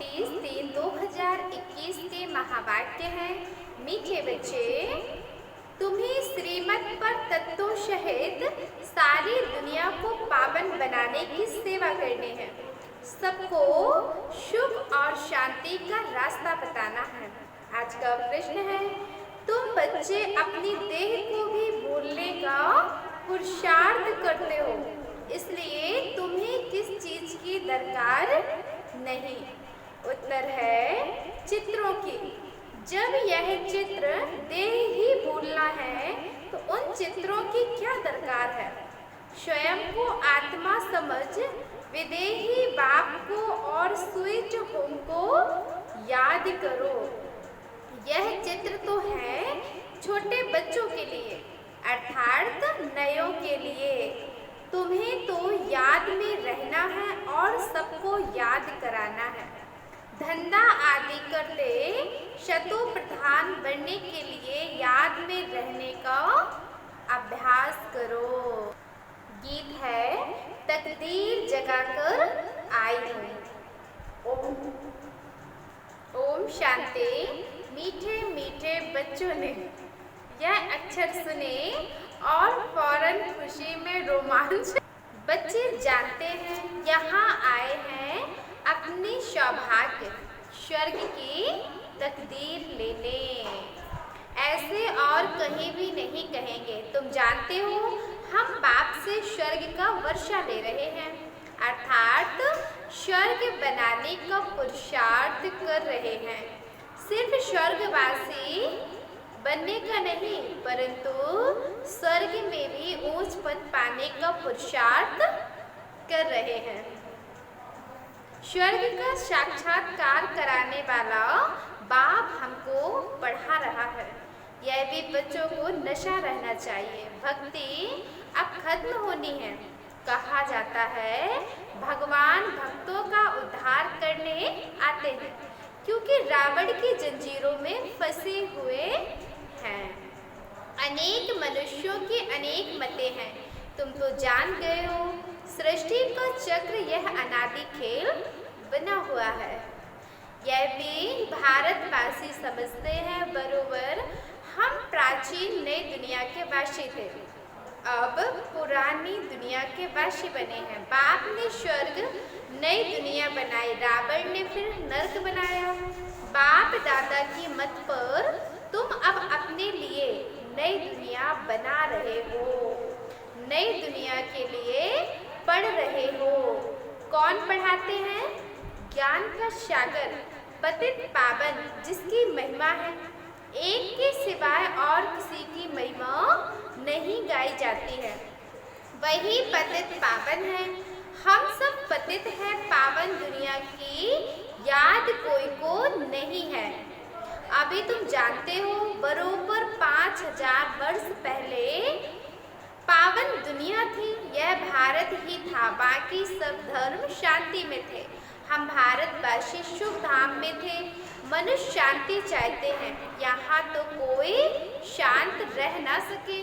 30/3/2021 के महावाक्य हैं। मीठे बच्चे, तुम्हें श्रीमत पर तत्वों सहित सारी दुनिया को पावन बनाने की सेवा करनी है। सबको सुख और शांति का रास्ता बताना है। आज का प्रश्न है, तुम बच्चे अपनी देह को भी भूलने का पुरुषार्थ करते हो, इसलिए तुम्हें किस चीज की दरकार नहीं? उत्तर है चित्रों की। जब यह चित्र देह ही भूलना है तो उन चित्रों की क्या दरकार है? स्वयं को आत्मा समझ विदेही बाप को और स्वीट होम को याद करो। यह चित्र तो है छोटे बच्चों के लिए, अर्थात नयों के लिए। तुम्हें तो याद में रहना है और सबको याद कराना है। धंधा आदि करते शतु प्रधान बनने के लिए याद में रहने का अभ्यास करो। गीत है, तकदीर जगाकर आई हूँ। ओम शांति। मीठे मीठे बच्चों ने यह अक्षर सुने और फौरन खुशी में रोमांच। बच्चे जानते हैं यहाँ आए हैं अपनी सौभाग्य स्वर्ग की तकदीर लेने। ऐसे और कहीं भी नहीं कहेंगे। तुम जानते हो हम बाप से स्वर्ग का वर्षा ले रहे हैं, अर्थात स्वर्ग बनाने का पुरुषार्थ कर रहे हैं। सिर्फ स्वर्गवासी बनने का नहीं, परंतु स्वर्ग में भी ऊंच पद पाने का पुरुषार्थ कर रहे हैं। स्वर्ग का साक्षात्कार कराने वाला बाप हमको पढ़ा रहा है। यह भी बच्चों को नशा रहना चाहिए। भक्ति अब खत्म होनी है। कहा जाता है भगवान भक्तों का उद्धार करने आते हैं, क्योंकि रावण की जंजीरों में फंसे हुए हैं। अनेक मनुष्यों की अनेक मतें हैं। तुम तो जान गए हो, सृष्टि का चक्र यह अनादि खेल बना हुआ है। यह भी भारतवासी समझते हैं। बरोबर हम प्राचीन नई दुनिया के वासी थे, अब पुरानी दुनिया के वासी बने हैं। बाप ने स्वर्ग नई दुनिया बनाई, रावण ने फिर नर्क बनाया। बाप दादा की मत पर तुम अब अपने लिए नई दुनिया बना रहे हो, नई दुनिया के लिए पढ़ रहे हो। कौन पढ़ाते हैं? ज्ञान का सागर पतित पावन, जिसकी महिमा है एक के सिवाय और किसी की महिमा नहीं गाई जाती है, वही पतित पावन है। हम सब पतित हैं। पावन दुनिया की याद कोई को नहीं है। अभी तुम जानते हो, बरोबर 5000 वर्ष पहले पावन दुनिया थी। यह भारत ही था, बाकी सब धर्म शांति में थे। हम भारतवासी सुख धाम में थे। मनुष्य शांति चाहते हैं। यहाँ तो कोई शांत रह ना सके।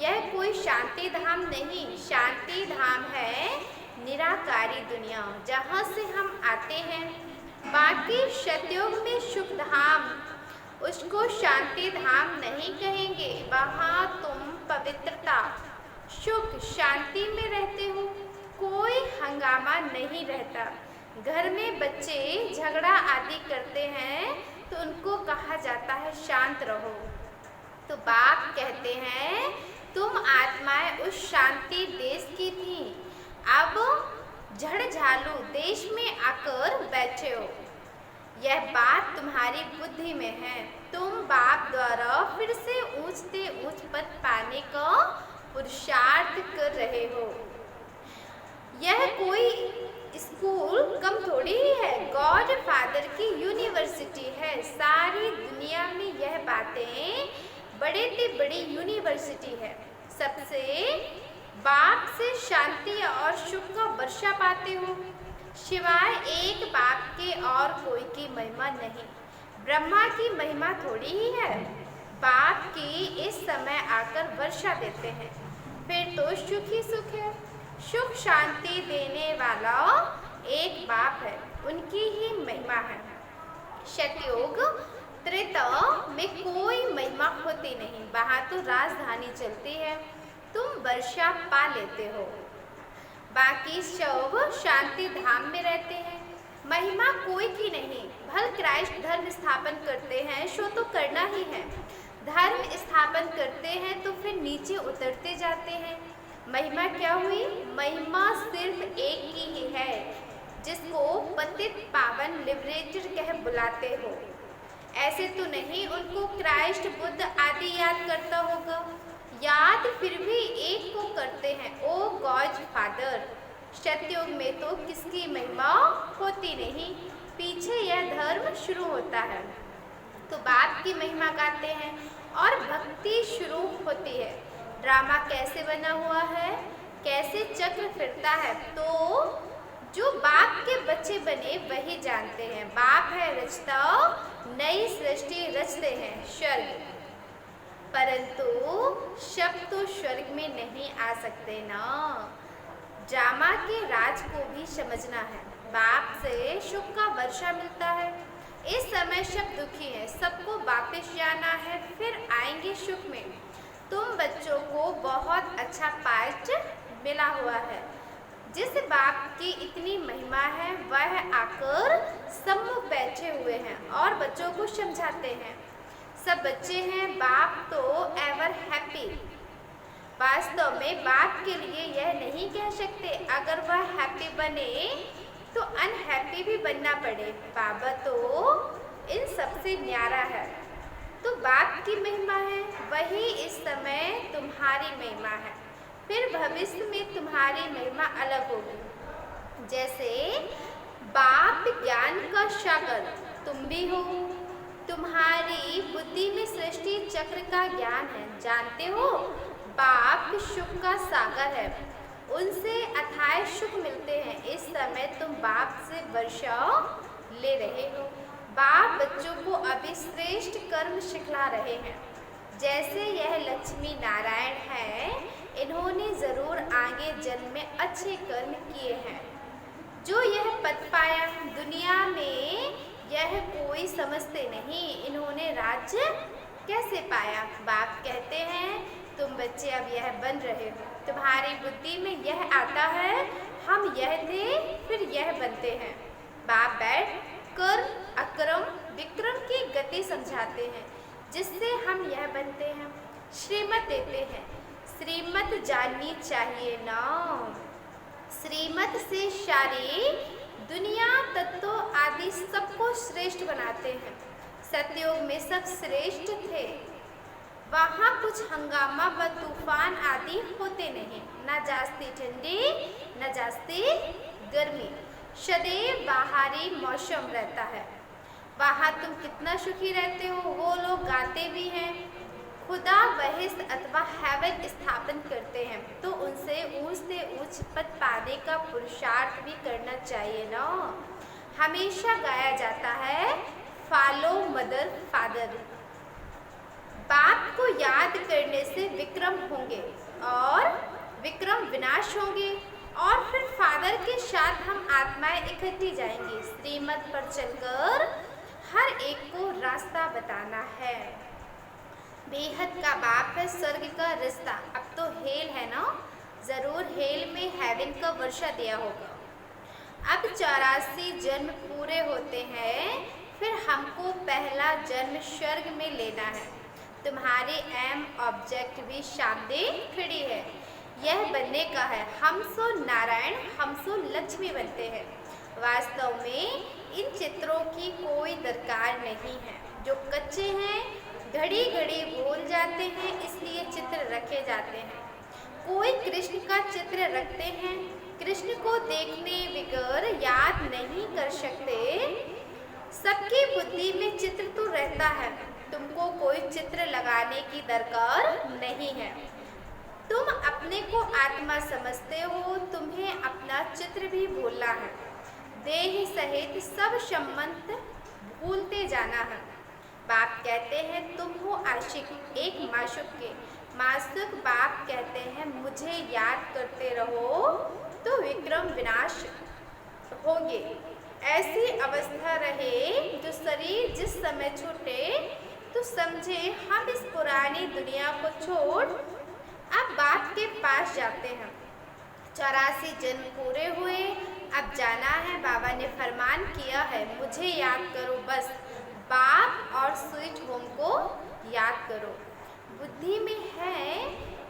यह कोई शांति धाम नहीं, शांति धाम है निराकारी दुनिया, जहाँ से हम आते हैं। बाकी सतयुग में सुख धाम, उसको शांति धाम नहीं कहेंगे। वहाँ तुम पवित्रता, सुख, शांति में रहते हो, कोई हंगामा नहीं रहता। घर में बच्चे झगड़ा आदि करते हैं तो उनको कहा जाता है शांत रहो। तो बाप कहते हैं तुम आत्माएं उस शांति देश की थी, अब झड़झालू देश में आकर बैठे हो। यह बात तुम्हारी बुद्धि में है। तुम बाप द्वारा फिर से ऊंचते ऊंच पद पाने का पुरुषार्थ कर रहे हो। यह कोई स्कूल कम थोड़ी ही है, गॉड फादर की यूनिवर्सिटी है। सारी दुनिया में यह बातें बड़े से बड़ी यूनिवर्सिटी है। सबसे बाप से शांति और सुख का वर्षा पाते हो, सिवाय एक बाप के और कोई की महिमा नहीं। ब्रह्मा की महिमा थोड़ी ही है। बाप की इस समय आकर वर्षा देते हैं, फिर तो सुख ही सुख है। सुख शांति देने वाला एक बाप है, उनकी ही महिमा है। सतयुग त्रेता में कोई महिमा होती नहीं, वहाँ तो राजधानी चलती है, तुम वर्षा पा लेते हो। बाकी सब शांति धाम में रहते हैं, महिमा कोई की नहीं। भल क्राइस्ट धर्म स्थापन करते हैं सो तो करना ही है, धर्म स्थापन करते हैं तो फिर नीचे उतरते जाते हैं। महिमा क्या हुई? महिमा सिर्फ एक की ही है, जिसको पतित पावन लिबरेटर कह बुलाते हो। ऐसे तो नहीं उनको क्राइस्ट बुद्ध आदि याद करता होगा, याद फिर भी एक को करते हैं, ओ गॉड फादर। सतयुग में तो किसकी महिमा होती नहीं, पीछे यह धर्म शुरू होता है तो बाप की महिमा गाते हैं और भक्ति शुरू होती है। ड्रामा कैसे बना हुआ है, कैसे चक्र फिरता है, तो जो बाप के बच्चे बने वही जानते हैं। बाप है रचता, नई सृष्टि रचते हैं स्वर्ग, परंतु शब्द तो स्वर्ग में नहीं आ सकते ना। ड्रामा के राज को भी समझना है। बाप से सुख का वर्षा मिलता है, इस समय सब दुखी हैं, सबको वापस जाना है, फिर आएंगे सुख में। तुम बच्चों को बहुत अच्छा पाठ मिला हुआ है, जिस बाप की इतनी महिमा है वह आकर सम्मुख बैठे हुए हैं और बच्चों को समझाते हैं। सब बच्चे हैं, बाप तो एवर हैप्पी। वास्तव में बाप के लिए यह नहीं कह सकते, अगर वह हैप्पी बने तो अनहैप्पी भी बनना पड़े। बाबा तो इन सबसे न्यारा है, तो बाप की महिमा है, वही इस समय तुम्हारी महिमा है, फिर भविष्य में तुम्हारी महिमा अलग होगी। जैसे बाप ज्ञान का सागर तुम भी हो, तुम्हारी बुद्धि में सृष्टि चक्र का ज्ञान है, जानते हो। बाप सुख का सागर है, उनसे अथाह सुख मिलते हैं। इस समय तुम बाप से वर्षा ले रहे हो। बाप बच्चों को अभी श्रेष्ठ कर्म सिखला रहे हैं। जैसे यह लक्ष्मी नारायण है, इन्होंने जरूर आगे जन्म में अच्छे कर्म किए हैं, जो यह पद पाया। दुनिया में यह कोई समझते नहीं, इन्होंने राज्य कैसे पाया। बाप कहते हैं तुम बच्चे अब यह बन रहे हो, तुम्हारी बुद्धि में यह आता है, हम यह थे फिर यह बनते हैं। बाप बैठ कर अक्रम विक्रम की गति समझाते हैं, जिससे हम यह बनते हैं। श्रीमत देते हैं, श्रीमत जाननी चाहिए ना। श्रीमत से सारी दुनिया तत्व आदि सबको श्रेष्ठ बनाते हैं। सतयुग में सब श्रेष्ठ थे, वहाँ कुछ हंगामा व तूफान आदि होते नहीं, न जास्ती ठंडी न जास्ती गर्मी, सदैव बाहरी मौसम रहता है। वहाँ तुम कितना सुखी रहते हो। वो लोग गाते भी हैं, खुदा बहिष्त अथवा हेवन स्थापन करते हैं, तो उनसे ऊंच से ऊंच पद पाने का पुरुषार्थ भी करना चाहिए ना। हमेशा गाया जाता है फॉलो मदर फादर। बाप को याद करने से विक्रम होंगे और विक्रम विनाश होंगे, और फिर फादर के साथ हम आत्माएं इकट्ठी जाएंगी। श्रीमत पर चलकर हर एक को रास्ता बताना है। बेहद का बाप है, स्वर्ग का रिश्ता। अब तो हेल है ना, जरूर हेल में हेवन का वर्षा दिया होगा। अब 84 जन्म पूरे होते हैं, फिर हमको पहला जन्म स्वर्ग में लेना है। तुम्हारी एम ऑब्जेक्ट भी सामने खड़ी है, यह बनने का है। हम सो नारायण, हम सो लक्ष्मी बनते हैं। वास्तव में इन चित्रों की कोई दरकार नहीं है। जो कच्चे हैं घड़ी घड़ी भूल जाते हैं, इसलिए चित्र रखे जाते हैं। कोई कृष्ण का चित्र रखते हैं, कृष्ण को देखने बगैर याद नहीं कर सकते। सबकी बुद्धि में चित्र तो रहता है, तुमको कोई चित्र लगाने की दरकार नहीं है। तुम अपने को आत्मा समझते हो, तुम्हें अपना चित्र भी भूलना है। देह सहित सब संबंध भूलते जाना है। बाप कहते हैं तुम हो आशिक, एक माशुक के। माशुक बाप कहते हैं मुझे याद करते रहो तो विक्रम विनाश होंगे। ऐसी अवस्था रहे जो शरीर जिस समय छूटे तो समझे हम इस पुरानी दुनिया को छोड़ अब बाप के पास जाते हैं। 84 जन्म पूरे हुए, अब जाना है। बाबा ने फरमान किया है मुझे याद करो, बस बाप और स्वीट होम को याद करो। बुद्धि में है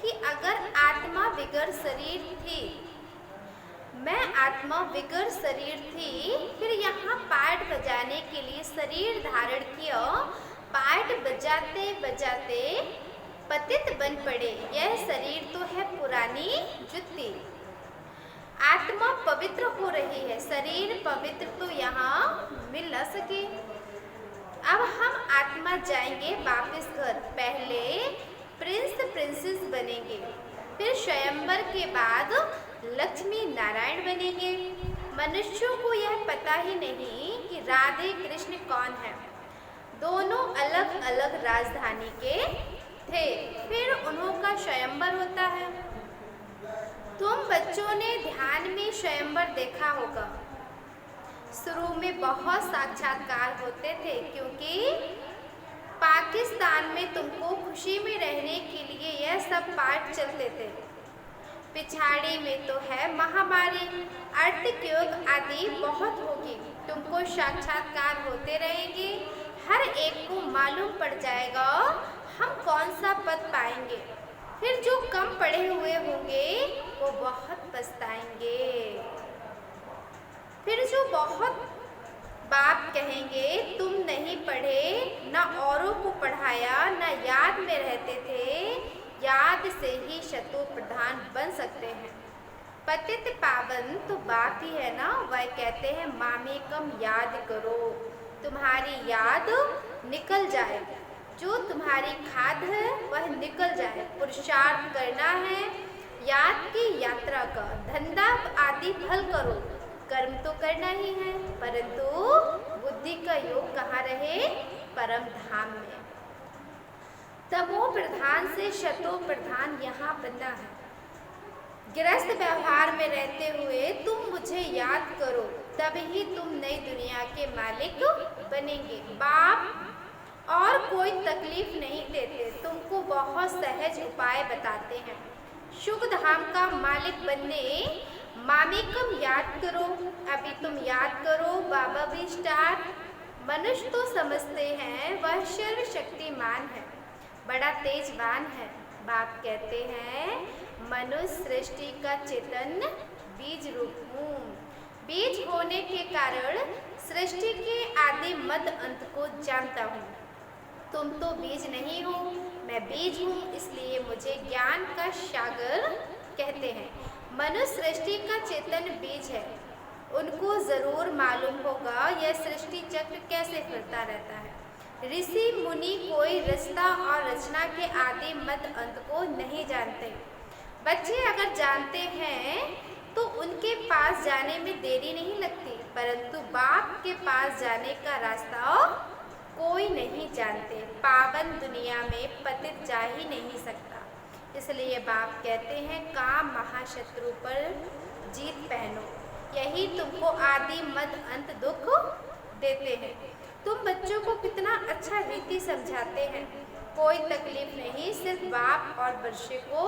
कि अगर आत्मा बिगर शरीर थी, मैं आत्मा बिगर शरीर थी, फिर यहाँ पाठ बजाने के लिए शरीर धारण किया, पाठ बजाते बजाते पतित बन पड़े। यह शरीर तो है पुरानी जुत्ती। आत्मा पवित्र हो रही है, शरीर पवित्र तो यहाँ मिल न सके। अब हम आत्मा जाएंगे वापस घर, पहले प्रिंस प्रिंसेस बनेंगे, फिर स्वयंवर के बाद लक्ष्मी नारायण बनेंगे। मनुष्यों को यह पता ही नहीं कि राधे कृष्ण कौन है। दोनों अलग अलग राजधानी के थे, फिर उन्होंने स्वयंवर होता है। तुम बच्चों ने ध्यान में स्वयंवर देखा होगा। शुरू में बहुत साक्षात्कार होते थे, क्योंकि पाकिस्तान में तुमको खुशी में रहने के लिए यह सब पाठ चलते थे। पिछाड़ी में तो है महामारी, अर्थक्वेक आदि बहुत होगी। तुमको साक्षात्कार होते रहेंगे, हर एक को मालूम पड़ जाएगा हम कौन सा पद पाएंगे। फिर जो कम पढ़े हुए होंगे वो बहुत पछताएंगे। फिर जो बहुत बाप कहेंगे तुम नहीं पढ़े, ना औरों को पढ़ाया, ना याद में रहते थे, याद से ही शत्रु प्रधान बन सकते हैं। पतित पावन तो बाप ही है ना। वह कहते हैं मामी कम याद करो, तुम्हारी याद निकल जाए, जो तुम्हारी खाद है वह निकल जाए। पुरुषार्थ करना है याद की यात्रा का, धंधा आदि फल करो, कर्म तो करना ही है, परंतु बुद्धि का योग कहाँ रहे? परम धाम में। तमो प्रधान से शतो प्रधान यहाँ बनना है। गृहस्थ व्यवहार में रहते हुए तुम मुझे याद करो, तभी तुम नई दुनिया के मालिक बनेंगे। बाप और कोई तकलीफ नहीं देते, तुमको बहुत सहज उपाय बताते हैं। सुख धाम का मालिक बनने मामी कम याद करो, अभी तुम याद करो। बाबा भी स्टार। मनुष्य तो समझते हैं वह सर्वशक्तिमान है, बड़ा तेजवान है। बाप कहते हैं मनुष्य सृष्टि का चेतन बीज रूप हूँ। बीज होने के कारण सृष्टि के आदि मध्य अंत को जानता हूँ। तुम तो बीज नहीं हो, मैं बीज हूँ, इसलिए मुझे ज्ञान का सागर कहते हैं। मनुष्य सृष्टि का चेतन बीज है, उनको जरूर मालूम होगा यह सृष्टि चक्र कैसे फिरता रहता है। ऋषि मुनि कोई रचना और रचना के आदि मध्य अंत को नहीं जानते। बच्चे अगर जानते हैं तो उनके पास जाने में देरी नहीं लगती, परंतु बाप के पास जाने का रास्ता कोई नहीं जानते। पावन दुनिया में पतित जा ही नहीं सकता, इसलिए बाप कहते हैं काम महाशत्रु पर जीत पहनो, यही तुमको आदि मध्य अंत दुख देते हैं। तुम बच्चों को कितना अच्छा रीति समझाते हैं, कोई तकलीफ नहीं, सिर्फ बाप और बच्चे को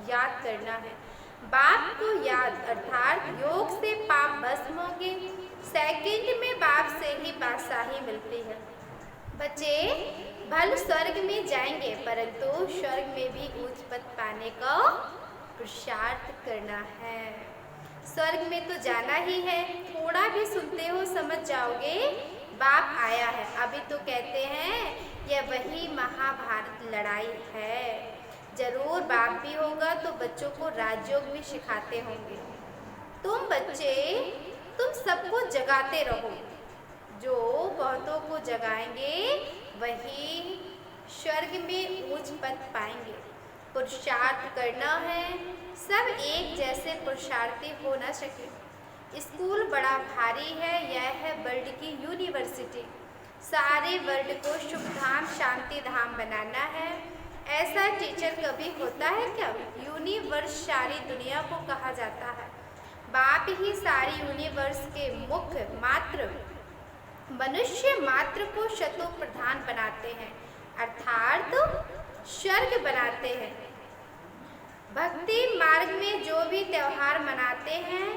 याद करना है। बाप को याद अर्थात योग से पाप भस्म होंगे। सेकंड में बाप से ही बादशाही मिलती है। बच्चे भल स्वर्ग में जाएंगे, परंतु स्वर्ग में भी उच्च पद पाने का पुरुषार्थ करना है। स्वर्ग में तो जाना ही है, थोड़ा भी सुनते हो समझ जाओगे बाप आया है। अभी तो कहते हैं यह वही महाभारत लड़ाई है। जरूर बाप भी होगा तो बच्चों को राजयोग भी सिखाते होंगे। तुम बच्चे तुम सबको जगाते रहो, जो बहुतों को जगाएंगे वही स्वर्ग में उच्च पद पाएंगे। पुरुषार्थ करना है, सब एक जैसे पुरुषार्थी हो न सके। स्कूल बड़ा भारी है, यह है वर्ल्ड की यूनिवर्सिटी। सारे वर्ल्ड को सुख धाम शांति धाम बनाना है। ऐसा टीचर कभी होता है क्या? यूनिवर्स सारी दुनिया को कहा जाता है। बाप ही सारी यूनिवर्स के मुख्य मात्र मनुष्य मात्र को शतो प्रधान बनाते हैं, अर्थात स्वर्ग बनाते हैं। भक्ति मार्ग में जो भी त्योहार मनाते हैं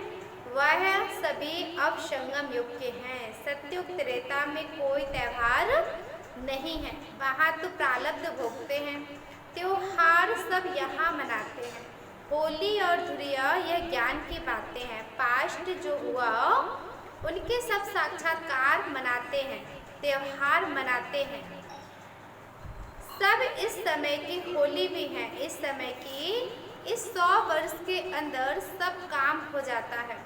वह सभी अब संगम युग के हैं। सत्युग त्रेता में कोई त्योहार नहीं है, वहाँ तो प्रारब्ध भोगते हैं। त्योहार सब यहाँ मनाते हैं। होली और धुरिया यह ज्ञान की बातें हैं। पास्ट जो हुआ उनके सब साक्षात्कार मनाते हैं, त्योहार मनाते हैं। सब इस समय की होली भी है। इस समय की इस 100 वर्ष के अंदर सब काम हो जाता है,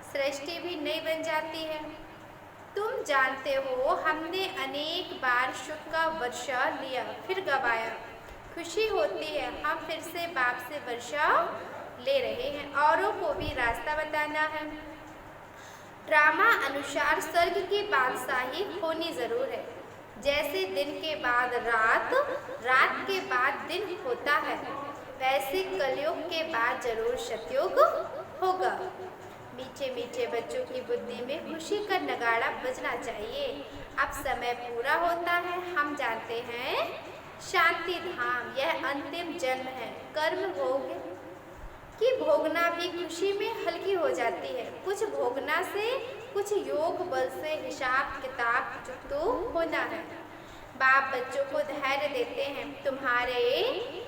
सृष्टि भी नई बन जाती है। तुम जानते हो हमने अनेक बार सुख का वर्षा लिया फिर गवाया। खुशी होती है हम फिर से बाप से वर्षा ले रहे हैं, औरों को भी रास्ता बताना है। ड्रामा अनुसार स्वर्ग की बादशाही होनी जरूर है। जैसे दिन के बाद रात, रात के बाद दिन होता है, वैसे कलयुग के बाद जरूर सतयुग होगा। मीठे मीठे बच्चों की बुद्धि में खुशी का नगाड़ा बजना चाहिए। अब समय पूरा होता है। हम जानते हैं शांति धाम यह अंतिम जन्म है। कर्म भोग की भोगना भी खुशी में हल्की हो जाती है। कुछ भोगना से, कुछ योग बल से हिसाब किताब तो होना है। बाप बच्चों को धैर्य देते हैं। तुम्हारे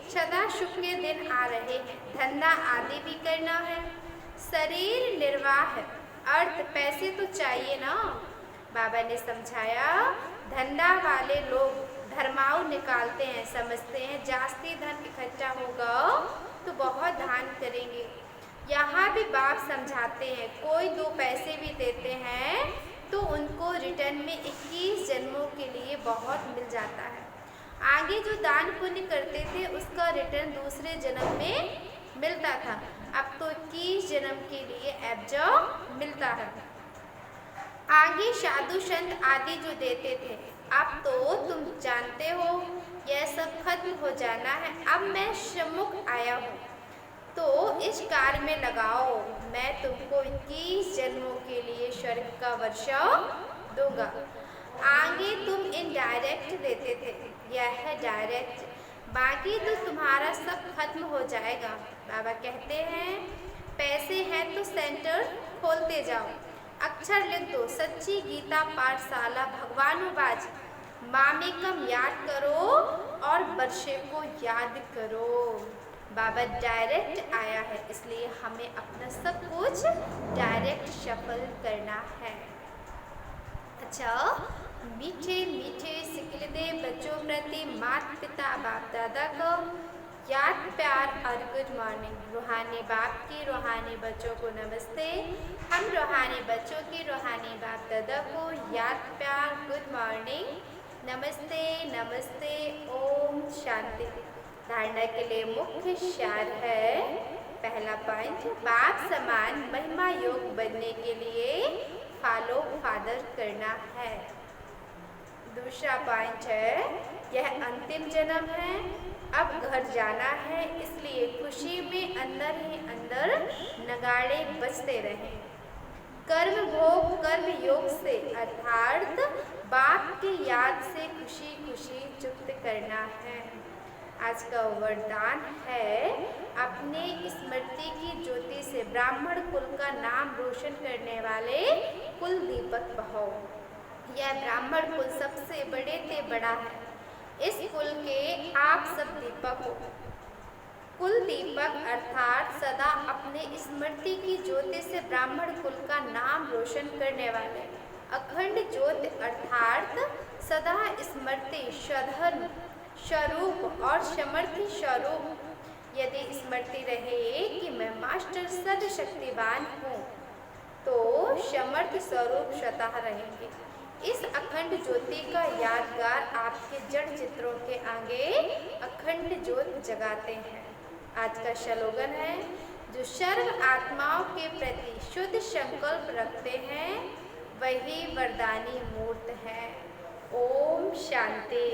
सदा सुख के दिन आ रहे हैं। धंधा आदि भी करना है। शरीर निर्वाह है, अर्थ पैसे तो चाहिए ना। बाबा ने समझाया धंधा वाले लोग धर्माऊ निकालते हैं, समझते हैं जास्ती धन इकट्ठा होगा तो बहुत दान करेंगे। यहाँ भी बाप समझाते हैं कोई 2 पैसे भी देते हैं तो उनको रिटर्न में 21 जन्मों के लिए बहुत मिल जाता है। आगे जो दान पुण्य करते थे उसका रिटर्न दूसरे जन्म में मिलता था, अब तो 21 जन्म के लिए एब्जॉ मिलता है। आगे साधु संत आदि जो देते थे, अब तो तुम जानते हो यह सब खत्म हो जाना है। अब मैं सम्मुख आया हूँ तो इस कार्य में लगाओ। मैं तुमको 21 जन्मों के लिए स्वर्ग का वर्षा दूंगा। आगे तुम इनडायरेक्ट देते थे, यह है डायरेक्ट। बाकी तो तुम्हारा सब खत्म हो जाएगा। बाबा कहते हैं पैसे हैं तो सेंटर खोलते जाओ, अक्षर लिख दो। सच्ची गीता पाठशाला भगवानुवाज मामेकम याद करो और वर्षे को याद करो। बाबा डायरेक्ट आया है, इसलिए हमें अपना सब कुछ डायरेक्ट सफल करना है। अच्छा, मीठे मीठे सिकलदे बच्चों प्रति माता पिता बाप दादा को याद प्यार और गुड मॉर्निंग। रूहानी बाप की रूहानी बच्चों को नमस्ते। हम रूहानी बच्चों की रूहानी बाप दादा को याद प्यार गुड मॉर्निंग, नमस्ते नमस्ते, ओम शांति। धारणा के लिए मुख्य सार है। पहला पॉइंट, बाप समान महिमा योग बनने के लिए फॉलो फादर करना है। दूसरा पॉइंट है यह अंतिम जन्म है, अब घर जाना है, इसलिए खुशी में अंदर ही अंदर नगाड़े बजते रहें। कर्म भोग कर्म योग से अर्थात बाप की याद से खुशी खुशी चुप्त करना है। आज का वरदान है अपने स्मृति की ज्योति से ब्राह्मण कुल का नाम रोशन करने वाले कुल दीपक बहो। यह ब्राह्मण कुल सबसे बड़े से बड़ा है। इस कुल के आप सब दीपक हो। कुल दीपक अर्थात सदा अपने स्मृति की ज्योति से ब्राह्मण कुल का नाम रोशन करने वाले। अखंड ज्योति अर्थात सदा स्मृति, स्वधर्म स्वरूप और समर्थी स्वरूप। यदि स्मृति रहे कि मैं मास्टर सर्वशक्तिवान हूँ तो समर्थ स्वरूप स्वतः रहेंगे। इस अखंड ज्योति का यादगार आपके जड़ चित्रों के आगे अखंड ज्योत जगाते हैं। आज का स्लोगन है, जो सर्व आत्माओं के प्रति शुद्ध संकल्प रखते हैं वही वरदानी मूर्त है। ओम शांति।